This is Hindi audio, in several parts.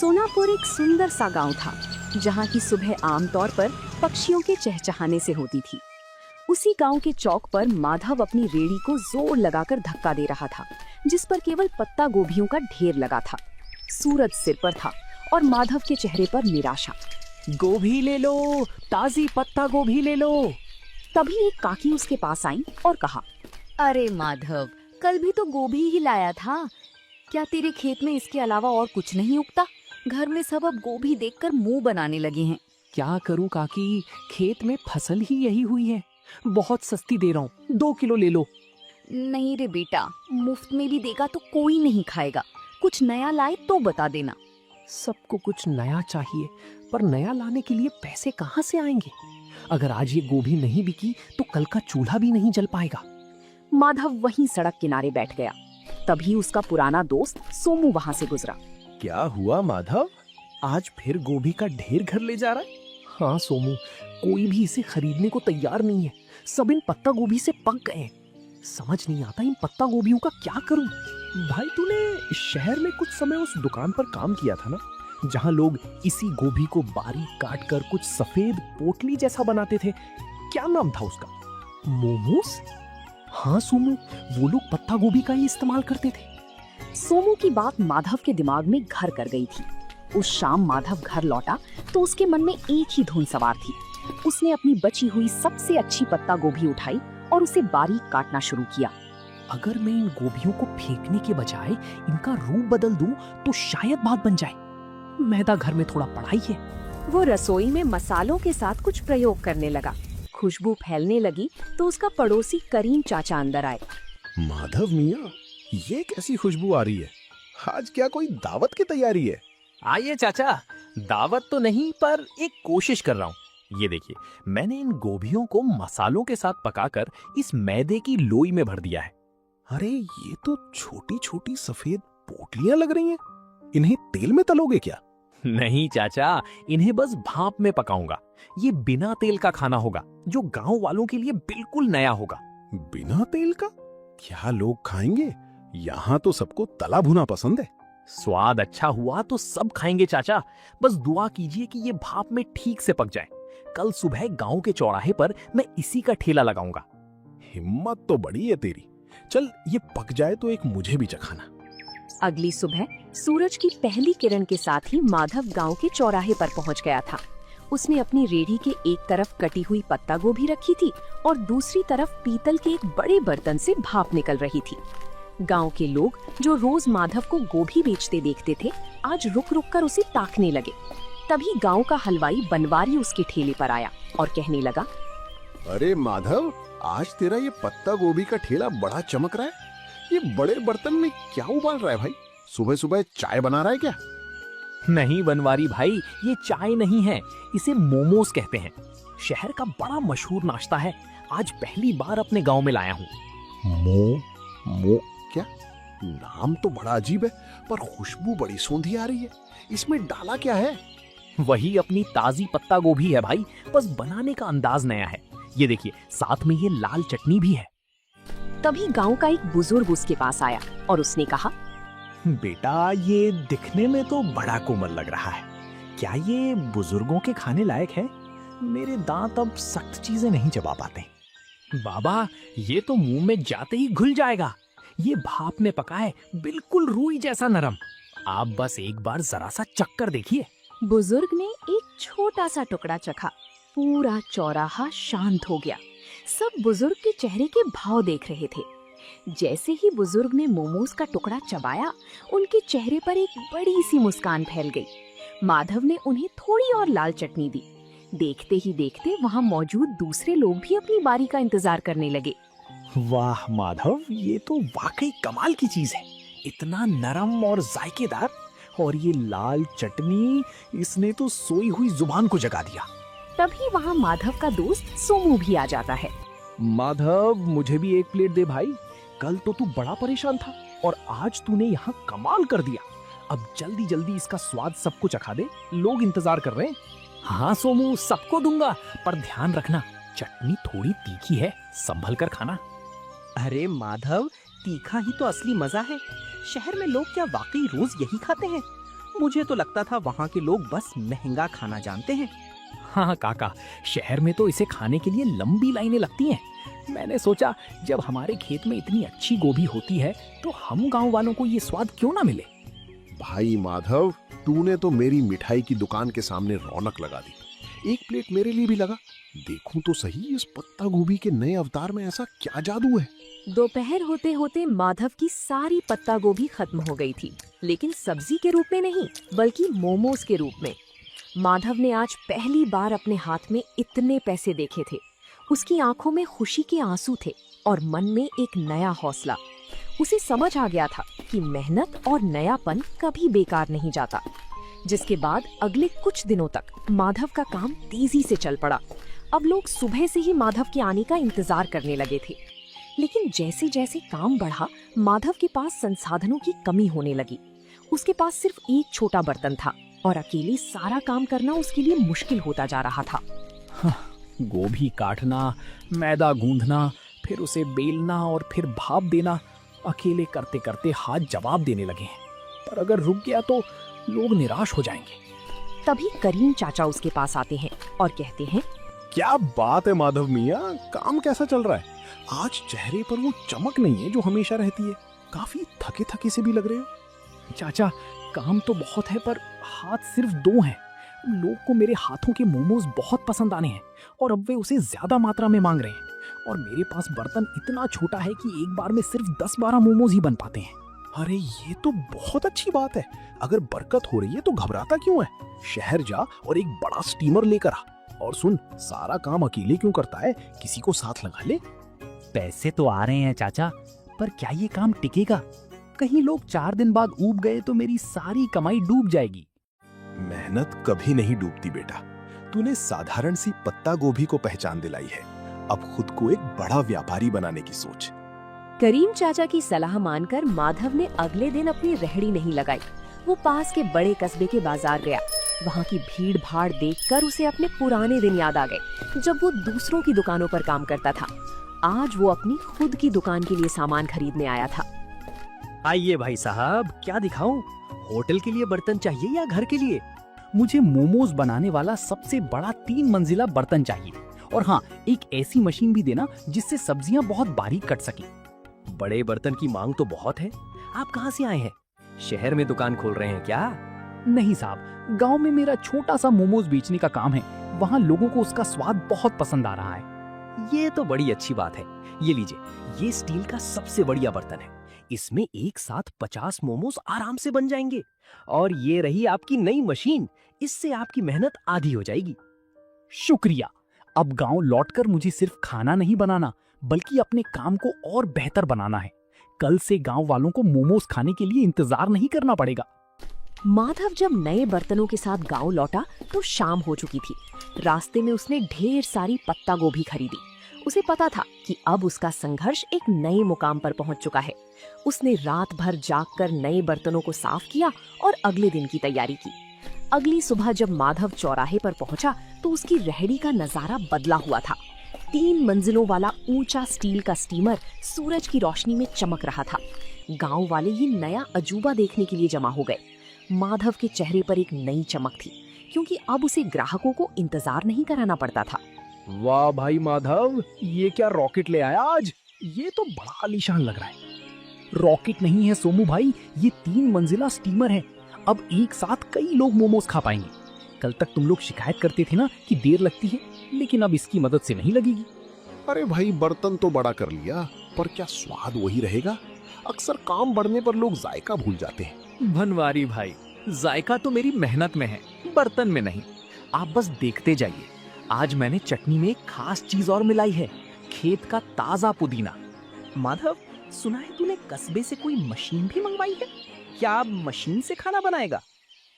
सोनापुर एक सुंदर सा गांव था, जहां की सुबह आमतौर पर पक्षियों के चहचहाने से होती थी। उसी गांव के चौक पर माधव अपनी रेड़ी को जोर लगाकर धक्का दे रहा था, जिस पर केवल पत्ता गोभियों का ढेर लगा था। सूरज सिर पर था और माधव के चेहरे पर निराशा। गोभी ले लो, ताजी पत्ता गोभी ले लो। तभी एक काकी उसके पास आई और कहा, अरे माधव, कल भी तो गोभी ही लाया था। क्या तेरे खेत में इसके अलावा और कुछ नहीं उगता? घर में सब अब गोभी देखकर मुंह बनाने लगे हैं। क्या करूं काकी, खेत में फसल ही यही हुई है। बहुत सस्ती दे रहा हूँ, 2 किलो ले लो। नहीं रे बेटा, मुफ्त में भी देगा तो कोई नहीं खाएगा। कुछ नया लाए तो बता देना। सबको कुछ नया चाहिए, पर नया लाने के लिए पैसे कहाँ से आएंगे? अगर आज ये गोभी नहीं बिकी तो कल का चूल्हा भी नहीं जल पाएगा। माधव वहीं सड़क किनारे बैठ गया। तभी उसका पुराना दोस्त सोमू वहां से गुजरा। क्या हुआ माधव, आज फिर गोभी का ढेर घर ले जा रहा है? हाँ सोमू, कोई भी इसे खरीदने को तैयार नहीं है। सब इन पत्ता गोभी से पक गए हैं। समझ नहीं आता इन पत्ता गोभियों का क्या करूं। भाई तूने शहर में कुछ समय उस दुकान पर काम किया था ना, जहां लोग इसी गोभी को बारीक काट कर कुछ सफेद पोटली जैसा बनाते थे। क्या नाम था उसका? मोमोस? हाँ सोमू, वो लोग पत्ता गोभी का ही इस्तेमाल करते थे। सोमू की बात माधव के दिमाग में घर कर गई थी। उस शाम माधव घर लौटा तो उसके मन में एक ही धुन सवार थी। उसने अपनी बची हुई सबसे अच्छी पत्ता गोभी उठाई और उसे बारीक काटना शुरू किया। अगर मैं इन गोभियों को फेंकने के बजाय इनका रूप बदल दूं तो शायद बात बन जाए। मैदा घर में थोड़ा पड़ा ही है। वो रसोई में मसालों के साथ कुछ प्रयोग करने लगा। खुशबू फैलने लगी तो उसका पड़ोसी करीम चाचा अंदर आए। माधव मियाँ, ये कैसी खुशबू आ रही है? आज क्या कोई दावत की तैयारी है? आइए चाचा, दावत तो नहीं पर एक कोशिश कर रहा हूँ। ये देखिए, मैंने इन गोभियों को मसालों के साथ पकाकर इस मैदे की लोई में भर दिया है। अरे ये तो छोटी छोटी सफेद पोटलियां लग रही हैं। इन्हें तेल में तलोगे क्या? नहीं चाचा, इन्हें बस भाप में पकाऊंगा। ये बिना तेल का खाना होगा, जो गांव वालों के लिए बिल्कुल नया होगा। बिना तेल का? क्या लोग खाएंगे? यहाँ तो सबको तला भुना पसंद है। स्वाद अच्छा हुआ तो सब खाएंगे चाचा। बस दुआ कीजिए कि ये भाप में ठीक से पक जाए। कल सुबह गांव के चौराहे पर मैं इसी का ठेला लगाऊंगा। हिम्मत तो बड़ी है तेरी। चल ये पक जाए तो एक मुझे भी चखाना। अगली सुबह सूरज की पहली किरण के साथ ही माधव गांव के चौराहे पर पहुंच गया था। उसने अपनी रेड़ी के एक तरफ कटी हुई पत्ता गोभी रखी थी और दूसरी तरफ पीतल के एक बड़े बर्तन से भाप निकल रही थी। गांव के लोग जो रोज माधव को गोभी बेचते देखते थे, आज रुक रुक कर उसे ताकने लगे। तभी गांव का हलवाई बनवारी उसके ठेले पर आया और कहने लगा, अरे माधव, आज तेरा ये पत्ता गोभी का ठेला बड़ा चमक रहा है। ये बड़े बर्तन में क्या उबाल रहा है भाई? सुबह सुबह चाय बना रहा है क्या? नहीं बनवारी भाई, ये चाय नहीं है, इसे मोमोस कहते हैं। शहर का बड़ा मशहूर नाश्ता है। आज पहली बार अपने गांव में लाया हूँ। मो क्या? नाम तो बड़ा अजीब है, पर खुशबू बड़ी सौंधी आ रही है। इसमें डाला क्या है? वही अपनी ताजी पत्ता गोभी है भाई, बस बनाने का अंदाज नया है। ये देखिए, साथ में ये लाल चटनी भी है। तभी गांव का एक बुजुर्ग उसके पास आया और उसने कहा, बेटा, ये दिखने में तो बड़ा कोमल लग रहा है। क्या ये बुजुर्गों के खाने लायक है? मेरे दांत अब सख्त चीजें नहीं चबा पाते। बाबा, ये तो मुंह में जाते ही घुल जाएगा। ये भाप में पका है, बिल्कुल रूई जैसा नरम। आप बस एक बार जरा सा चक्कर देखिए। बुजुर्ग ने एक छोटा सा टुकड़ा चखा। पूरा चौराहा शांत हो गया। सब बुजुर्ग के चेहरे के भाव देख रहे थे। जैसे ही बुजुर्ग ने मोमोज का टुकड़ा चबाया, उनके चेहरे पर एक बड़ी सी मुस्कान फैल गई। माधव ने उन्हें थोड़ी और लाल चटनी दी। देखते ही देखते वहां मौजूद दूसरे लोग भी अपनी बारी का इंतजार करने लगे। वाह माधव, ये तो वाकई कमाल की चीज है। इतना नरम और जायकेदार, और ये लाल चटनी, इसने तो सोई हुई जुबान को जगा दिया। तभी वहाँ माधव का दोस्त सोमू भी आ जाता है। माधव, मुझे भी एक प्लेट दे भाई। कल तो तू बड़ा परेशान था और आज तूने यहाँ कमाल कर दिया। अब जल्दी जल्दी इसका स्वाद सबको चखा दे, लोग इंतजार कर रहे हैं। हाँ सोमू, सबको दूंगा, पर ध्यान रखना चटनी थोड़ी तीखी है, संभल कर खाना। अरे माधव, तीखा ही तो असली मजा है। शहर में लोग क्या वाकई रोज यही खाते हैं? मुझे तो लगता था वहाँ के लोग बस महंगा खाना जानते हैं। हाँ काका, शहर में तो इसे खाने के लिए लंबी लाइनें लगती हैं। मैंने सोचा जब हमारे खेत में इतनी अच्छी गोभी होती है तो हम गांव वालों को ये स्वाद क्यों ना मिले। भाई माधव, तूने तो मेरी मिठाई की दुकान के सामने रौनक लगा दी। एक प्लेट मेरे लिए भी लगा। देखूं तो सही इस पत्ता गोभी के नए अवतार में ऐसा क्या जादू है। दोपहर होते होते माधव की सारी पत्ता गोभी खत्म हो गई थी, लेकिन सब्जी के रूप में नहीं बल्कि मोमोज के रूप में। माधव ने आज पहली बार अपने हाथ में इतने पैसे देखे थे। उसकी आंखों में खुशी के आंसू थे और मन में एक नया हौसला। उसे समझ आ गया था कि मेहनत और नयापन कभी बेकार नहीं जाता। जिसके बाद अगले कुछ दिनों तक माधव का काम तेजी से चल पड़ा। अब लोग सुबह से ही माधव के आने का इंतजार करने लगे थे। लेकिन जैसे जैसे काम बढ़ा, माधव के पास संसाधनों की कमी होने लगी। उसके पास सिर्फ एक छोटा बर्तन था और अकेले सारा काम करना उसके लिए मुश्किल होता जा रहा था। गोभी काटना, मैदा गूंदना, फिर उसे बेलना और फिर भाप देना, अकेले करते करते हाथ जवाब देने लगे हैं। पर अगर रुक गया तो लोग निराश हो जाएंगे। तभी करीम चाचा उसके पास आते हैं और कहते हैं, क्या बात है माधव मियाँ, काम कैसा चल रहा है? आज चेहरे पर वो चमक नहीं है जो हमेशा रहती है। काफी थके थके से भी लग रहे हो। चाचा, काम तो बहुत है पर हाथ सिर्फ 2 हैं। लोग को मेरे हाथों के मोमोज बहुत पसंद आने हैं और अब वे उसे ज्यादा मात्रा में मांग रहे हैं। और मेरे पास बर्तन इतना छोटा है कि एक बार में सिर्फ 10-12 मोमोज ही बन पाते हैं। अरे ये तो बहुत अच्छी बात है। अगर बरकत हो रही है तो घबराता क्यों है? शहर जा और एक बड़ा स्टीमर लेकर आ। और सुन, सारा काम अकेले क्यों करता है, किसी को साथ लगा ले। पैसे तो आ रहे हैं चाचा, पर क्या ये काम टिकेगा? कहीं लोग 4 दिन बाद ऊब गए तो मेरी सारी कमाई डूब जाएगी। मेहनत कभी नहीं डूबती बेटा। तूने साधारण सी पत्ता गोभी को पहचान दिलाई है। अब खुद को एक बड़ा व्यापारी बनाने की सोच। करीम चाचा की सलाह मानकर माधव ने अगले दिन अपनी रेहड़ी नहीं लगाई। वो पास के बड़े कस्बे के बाजार गया। वहाँ की भीड़ भाड़ देखकर उसे अपने पुराने दिन याद आ गए, जब वो दूसरों की दुकानों पर काम करता था। आज वो अपनी खुद की दुकान के लिए सामान खरीदने आया था। आइए भाई साहब, क्या दिखाऊं? होटल के लिए बर्तन चाहिए या घर के लिए? मुझे मोमोज बनाने वाला सबसे बड़ा 3 मंजिला बर्तन चाहिए। और हाँ, एक ऐसी मशीन भी देना जिससे सब्जियां बहुत बारीक कट सके। बड़े बर्तन की मांग तो बहुत है। आप कहाँ से आए हैं? शहर में दुकान खोल रहे हैं क्या? नहीं साहब, गांव में मेरा छोटा सा मोमोज बेचने का काम है। वहाँ लोगों को उसका स्वाद बहुत पसंद आ रहा है। ये तो बड़ी अच्छी बात है। ये लीजिए, ये स्टील का सबसे बढ़िया बर्तन है। इसमें एक साथ 50 मोमोज आराम से बन जाएंगे। और ये रही आपकी नई मशीन, इससे आपकी मेहनत आधी हो जाएगी। शुक्रिया। अब गांव लौटकर मुझे सिर्फ खाना नहीं बनाना बल्कि अपने काम को और बेहतर बनाना है। कल से गांव वालों को मोमोज खाने के लिए इंतजार नहीं करना पड़ेगा। माधव जब नए बर्तनों के साथ गांव लौटा तो शाम हो चुकी थी। रास्ते में उसने ढेर सारी पत्ता गोभी खरीदी। उसे पता था कि अब उसका संघर्ष एक नए मुकाम पर पहुंच चुका है। उसने रात भर जागकर नए बर्तनों को साफ किया और अगले दिन की तैयारी की। अगली सुबह जब माधव चौराहे पर पहुंचा तो उसकी रेहड़ी का नजारा बदला हुआ था। 3 मंजिलों वाला ऊंचा स्टील का स्टीमर सूरज की रोशनी में चमक रहा था। गांव वाले ये नया अजूबा देखने के लिए जमा हो गए। माधव के चेहरे पर एक नई चमक थी, क्योंकि अब उसे ग्राहकों को इंतजार नहीं कराना पड़ता था। वाह भाई माधव, ये क्या रॉकेट ले आया आज? ये तो बड़ा आलीशान लग रहा है। रॉकेट नहीं है सोमू भाई, ये 3 मंजिला स्टीमर है। अब एक साथ कई लोग मोमोज खा पाएंगे। कल तक तुम लोग शिकायत करते थे ना कि देर लगती है, लेकिन अब इसकी मदद से नहीं लगेगी। अरे भाई, बर्तन तो बड़ा कर लिया, पर क्या स्वाद वही रहेगा? अक्सर काम बढ़ने पर लोग जायका भूल जाते हैं। भनवारी भाई, जायका तो मेरी मेहनत में है, बर्तन में नहीं। आप बस देखते जाइए। आज मैंने चटनी में एक खास चीज और मिलाई है, खेत का ताजा पुदीना। माधव, सुना है तूने कस्बे से कोई मशीन भी मंगवाई है? क्या अब मशीन से खाना बनाएगा?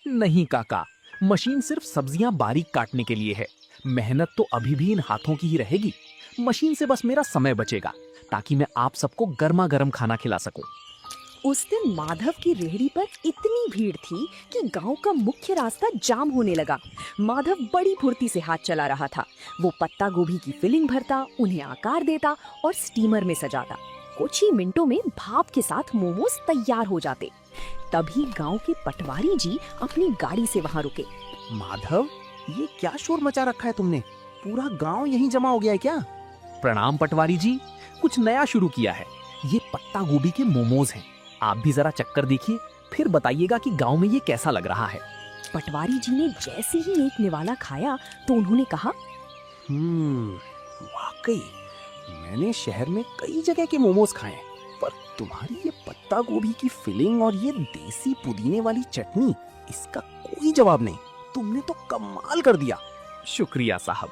नहीं काका, मशीन सिर्फ सब्जियां बारीक काटने के लिए है। मेहनत तो अभी भी इन हाथों की ही रहेगी। मशीन से बस मेरा समय बचेगा ताकि मैं आप सबको गर्मा गर्म खाना खिला सकूं। उस दिन माधव की रेहड़ी पर इतनी भीड़ थी कि गांव का मुख्य रास्ता जाम होने लगा। माधव बड़ी फुर्ती से हाथ चला रहा था। वो पत्ता गोभी की फिलिंग भरता, उन्हें आकार देता और स्टीमर में सजाता। कुछ ही मिनटों में भाप के साथ मोमोज तैयार हो जाते। तभी गांव के पटवारी जी अपनी गाड़ी से वहां रुके। माधव, ये क्या शोर मचा रखा है तुमने? पूरा गांव यहीं जमा हो गया है क्या? प्रणाम पटवारी जी, कुछ नया शुरू किया है। ये पत्ता गोभी के मोमोज हैं। आप भी जरा चक्कर देखिए, फिर बताइएगा कि गांव में ये कैसा लग रहा है। पटवारी जी ने जैसे ही एक निवाला खाया तो उन्होंने कहा, वाकई मैंने शहर में कई जगह के मोमोज खाए हैं, पर तुम्हारी ये पत्ता गोभी की फिलिंग और ये देसी पुदीने वाली चटनी, इसका कोई जवाब नहीं। तुमने तो कमाल कर दिया। शुक्रिया साहब,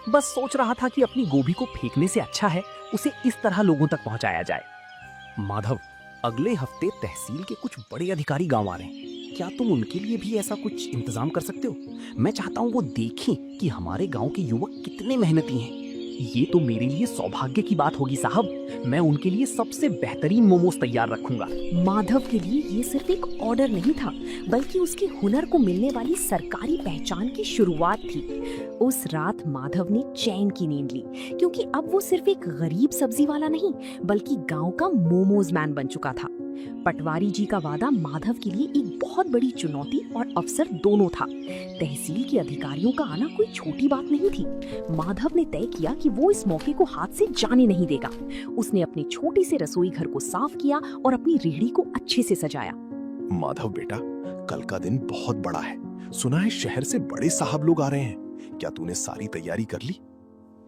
बस सोच रहा था कि अपनी गोभी को फेंकने से अच्छा है उसे इस तरह लोगों तक पहुंचाया जाए। माधव, अगले हफ्ते तहसील के कुछ बड़े अधिकारी गांव आ रहे हैं। क्या तुम उनके लिए भी ऐसा कुछ इंतजाम कर सकते हो? मैं चाहता हूँ वो देखें कि हमारे गांव के युवक कितने मेहनती हैं। ये तो मेरे लिए सौभाग्य की बात होगी साहब। मैं उनके लिए सबसे बेहतरीन मोमोज तैयार रखूंगा। माधव के लिए ये सिर्फ एक ऑर्डर नहीं था, बल्कि उसके हुनर को मिलने वाली सरकारी पहचान की शुरुआत थी। उस रात माधव ने चैन की नींद ली, क्योंकि अब वो सिर्फ एक गरीब सब्जी वाला नहीं, बल्कि गांव का मोमोज मैन बन चुका था। पटवारी जी का वादा माधव के लिए एक बहुत बड़ी चुनौती और अवसर दोनों था। तहसील के अधिकारियों का आना कोई छोटी बात नहीं थी। माधव ने तय किया कि वो इस मौके को हाथ से जाने नहीं देगा। उसने अपनी छोटी से रसोई घर को साफ किया और अपनी रेहड़ी को अच्छे से सजाया। माधव बेटा, कल का दिन बहुत बड़ा है। सुना है शहर से बड़े साहब लोग आ रहे हैं। क्या तूने सारी तैयारी कर ली?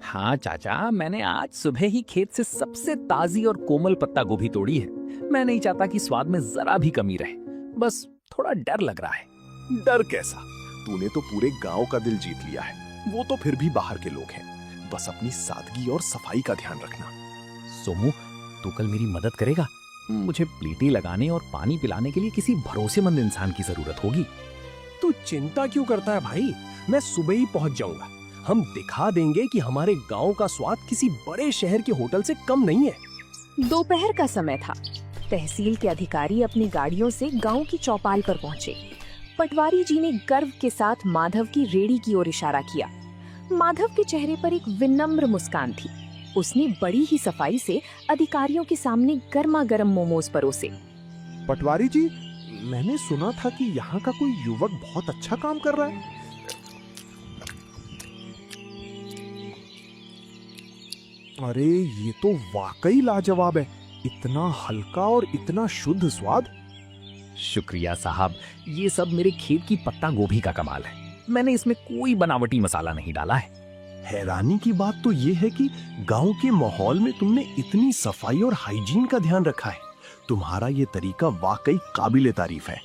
हाँ चाचा, मैंने आज सुबह ही खेत से सबसे ताजी और कोमल पत्ता गोभी तोड़ी है। मैं नहीं चाहता कि स्वाद में जरा भी कमी रहे, बस थोड़ा डर लग रहा है। डर कैसा? तूने तो पूरे गांव का दिल जीत लिया है। वो तो फिर भी बाहर के लोग हैं। बस अपनी सादगी और सफाई का ध्यान रखना। सोमू, तू कल मेरी मदद करेगा? मुझे प्लेटें लगाने और पानी पिलाने के लिए किसी भरोसेमंद इंसान की जरूरत होगी। तू चिंता क्यों करता है भाई? मैं सुबह ही पहुंच जाऊंगा। हम दिखा देंगे कि हमारे गांव का स्वाद किसी बड़े शहर के होटल से कम नहीं है। दोपहर का समय था। तहसील के अधिकारी अपनी गाड़ियों से गांव की चौपाल पर पहुंचे। पटवारी जी ने गर्व के साथ माधव की रेहड़ी की ओर इशारा किया। माधव के चेहरे पर एक विनम्र मुस्कान थी। उसने बड़ी ही सफाई से अधिकारियों के सामने गर्मा गर्म मोमोज परोसे। पटवारी जी, मैंने सुना था कि यहाँ का कोई युवक बहुत अच्छा काम कर रहा है। अरे ये तो वाकई लाजवाब है। इतना हल्का और इतना शुद्ध स्वाद। शुक्रिया साहब, ये सब मेरे खेत की पत्ता गोभी का कमाल है। मैंने इसमें कोई बनावटी मसाला नहीं डाला है। हैरानी की बात तो ये है कि गांव के माहौल में तुमने इतनी सफाई और हाइजीन का ध्यान रखा है। तुम्हारा ये तरीका वाकई काबिले तारीफ है।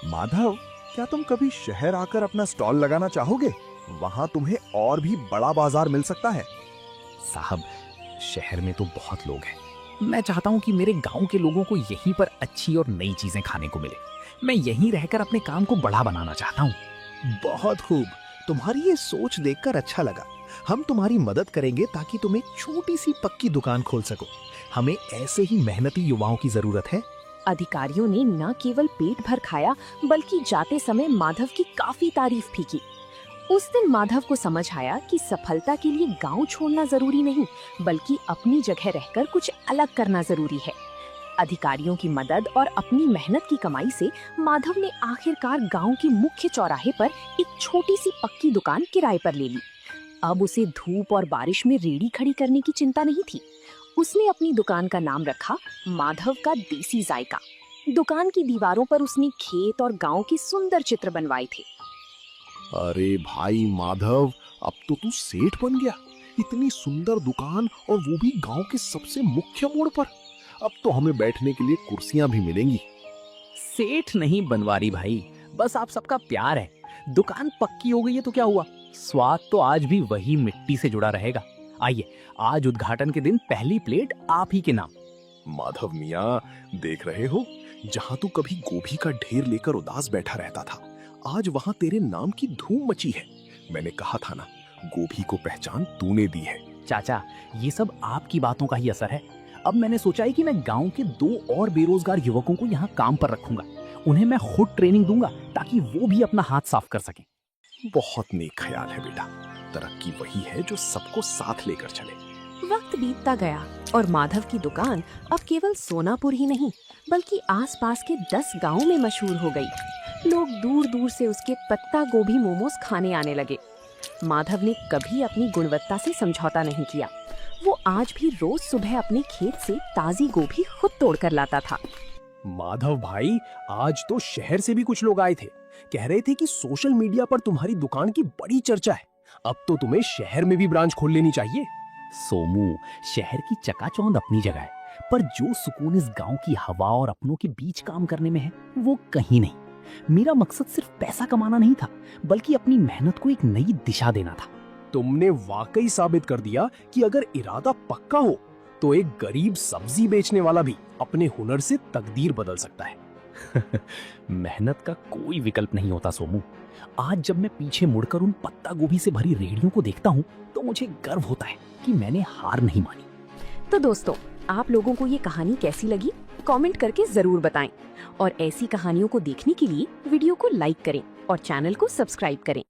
माधव, क्या तुम कभी शहर आकर अपना स्टॉल लगाना चाहोगे? वहां तुम्हें और भी बड़ा बाजार मिल सकता है। साहब, शहर में तो बहुत लोग हैं। मैं चाहता हूँ कि मेरे गांव के लोगों को यहीं पर अच्छी और नई चीजें खाने को मिले। मैं यहीं रहकर अपने काम को बड़ा बनाना चाहता हूँ। बहुत खूब। तुम्हारी ये सोच देखकर अच्छा लगा। हम तुम्हारी मदद करेंगे ताकि तुम एक छोटी सी पक्की दुकान खोल सको। हमें ऐसे ही मेहनती युवाओं की जरूरत है। अधिकारियों ने न केवल पेट भर खाया, बल्कि जाते समय माधव की काफी तारीफ भी की। उस दिन माधव को समझ आया कि सफलता के लिए गांव छोड़ना जरूरी नहीं, बल्कि अपनी जगह रहकर कुछ अलग करना जरूरी है। अधिकारियों की मदद और अपनी मेहनत की कमाई से माधव ने आखिरकार गांव के मुख्य चौराहे पर एक छोटी सी पक्की दुकान किराए पर ले ली। अब उसे धूप और बारिश में रेहड़ी खड़ी करने की चिंता नहीं थी। उसने अपनी दुकान का नाम रखा माधव का देसी जायका। दुकान की दीवारों पर उसने खेत और गांव के सुंदर चित्र बनवाए थे। अरे भाई माधव, अब तो तू सेठ बन गया। इतनी सुंदर दुकान और वो भी गांव के सबसे मुख्य मोड़ पर। अब तो हमें बैठने के लिए कुर्सियां भी मिलेंगी। सेठ नहीं बनवारी भाई, बस आप सबका प्यार है। दुकान पक्की हो गई है तो क्या हुआ, स्वाद तो आज भी वही मिट्टी से जुड़ा रहेगा। आइए, आज उद्घाटन के दिन पहली प्लेट आप ही के नाम। माधव मियाँ, देख रहे हो, जहाँ तू कभी गोभी का ढेर लेकर उदास बैठा रहता था, आज वहाँ तेरे नाम की धूम मची है। मैंने कहा था ना, गोभी को पहचान तूने दी है। चाचा, ये सब आपकी बातों का ही असर है। अब मैंने सोचा है कि मैं गांव के 2 और बेरोजगार युवकों को यहाँ काम पर रखूंगा। उन्हें मैं खुद ट्रेनिंग दूंगा ताकि वो भी अपना हाथ साफ कर सकें। बहुत नेक ख्याल है बेटा। तरक्की वही है जो सबको साथ लेकर चले। वक्त बीतता गया और माधव की दुकान अब केवल सोनापुर ही नहीं बल्कि आसपास के 10 गांवों में मशहूर हो गई। लोग दूर दूर से उसके पत्ता गोभी मोमोज खाने आने लगे। माधव ने कभी अपनी गुणवत्ता से समझौता नहीं किया। वो आज भी रोज सुबह अपने खेत से ताजी गोभी खुद तोड़कर लाता था। माधव भाई, आज तो शहर से भी कुछ लोग आए थे। कह रहे थे कि सोशल मीडिया पर तुम्हारी दुकान की बड़ी चर्चा है। अब तो तुम्हें शहर में भी ब्रांच खोल लेनी चाहिए। सोमू, शहर की चकाचौंध अपनी जगह है, पर जो सुकून इस गांव की हवा और अपनों के बीच काम करने में है वो कहीं नहीं। मेरा मकसद सिर्फ पैसा कमाना नहीं था, बल्कि अपनी मेहनत को एक नई दिशा देना था। तुमने वाकई साबित कर दिया कि अगर इरादा पक्का हो तो एक गरीब सब्जी बेचने वाला भी अपने हुनर से तकदीर बदल सकता है। मेहनत का कोई विकल्प नहीं होता सोमू। आज जब मैं पीछे मुड़कर उन पत्ता गोभी से भरी रेहड़ियों को देखता हूँ तो मुझे गर्व होता है कि मैंने हार नहीं मानी। तो दोस्तों, आप लोगों को ये कहानी कैसी लगी कमेंट करके जरूर बताएं और ऐसी कहानियों को देखने के लिए वीडियो को लाइक करें और चैनल को सब्सक्राइब करें।